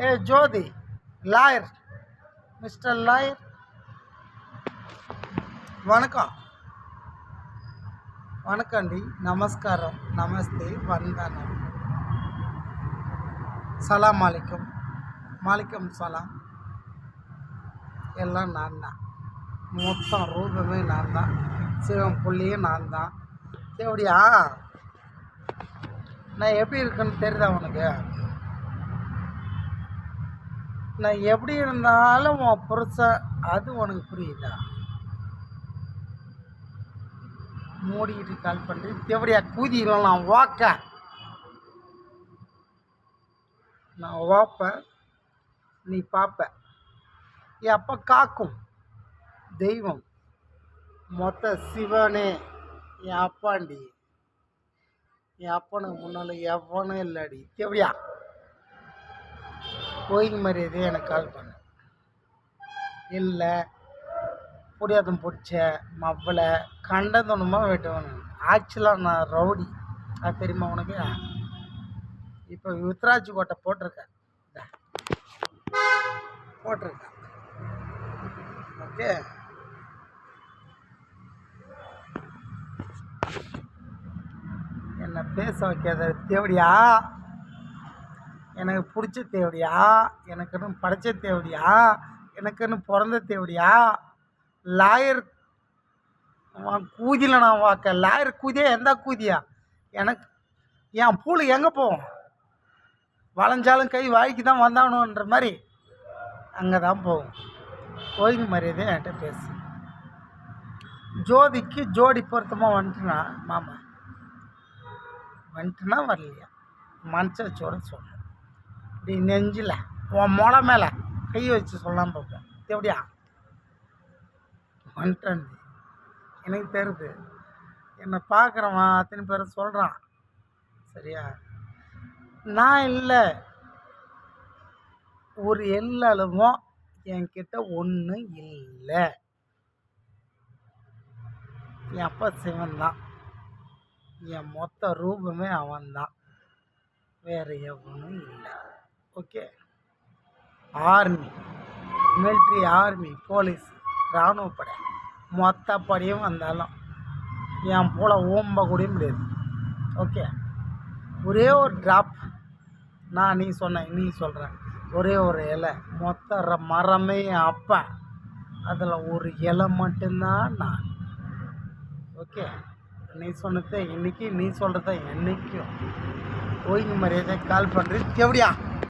ஏ ஜோதி, lawyer, mister lawyer, வணக்கம். வணக்கண்டி, நமஸ்காரம், நமஸ்தே, வந்தனம், சலாம் அலைக்கும், மாலிக்கம் சலாம். எல்லாம் நான் தான், மொத்தம் ரூபமே நான் தான், சிவம் புள்ளியும் நான் தான். எப்படியா நான் எப்படி இருக்குன்னு தெரியுதா உனக்கு? நான் எப்படி இருந்தாலும் உன் புருஷன், அது உனக்கு புரியுதா? மூடிக்கிட்டு கால் பண்ணுறேன். எப்படியா கூதிக்கலாம்? நான் வாக்க, நான் வாப்பேன், நீ பார்ப்ப. என் அப்பா காக்கும் தெய்வம், மொத்த சிவனே என் அப்பாண்டி. என் அப்பனுக்கு முன்னால் எவனும் இல்லைடி. எப்படியா கோயிங்க மரியாதையே எனக்கு கால் பண்ண இல்லை. புரியாதம் பிடிச்ச மவ்வளை கண்டதொன்னுமா வெட்டுவேன். ஆக்சுவலாக நான் ரவுடி, அது தெரியுமா உனக்கு? இப்போ உத்ராட்சி கோட்டை போட்டிருக்கேன், ஓகே. என்னை பேச வைக்காத தேவடியா, எனக்கு பிடிச்ச தேவடியா, எனக்குன்னு படைச்ச தேவடியா, எனக்குன்னு பிறந்த தேவடியா. லாயர் கூதியில் நான் வாக்க, லாயர் கூதியா? எந்த கூதியா? எனக்கு என் பூளு எங்கே போவோம்? வளைஞ்சாலும் கை வாய்க்கு தான் வந்தானுன்ற மாதிரி அங்கே தான் போகும். கோயிங்க மரியாதை என்கிட்ட பேசு. ஜோதிக்கு ஜோடி பொருத்தமாக வந்துட்டுனா மாமா, வந்துட்டுனா வரலையா மனசோட சொல்ல. இப்படி நெஞ்சில் உன் மொளை மேலே கை வச்சு சொல்லாமல் பார்ப்பேன். எப்படியா வந்துட்டேன்? எனக்கு தெரியுது, என்னை பார்க்குறவன் அத்தனை பேர் சொல்கிறான். சரியா? நான் இல்லை, ஒரு எல்லளவும் என்கிட்ட ஒன்றும் இல்லை. என் அப்பா சிவன் தான், என் மொத்த ரூபமே அவன்தான், வேறு எவனும் இல்லை. Okay. Army, military, army, police, இராணுவப்படை, மொத்த படையும் வந்தாலும் என் போல ஓம்ப கூட முடியாது. ஓகே. ஒரே ஒரு ட்ராப் நான், நீ சொன்ன, நீ சொல்கிறேன், ஒரே ஒரு இலை, மொத்த மரமே என் அப்பா, அதில் ஒரு இலை மட்டும்தான் நான். ஓகே. நீ சொன்னதை இன்னைக்கு, நீ சொல்கிறத என்றைக்கும். கோயிங்க மரியாதை கால் பண்ணுறேன். எப்படியா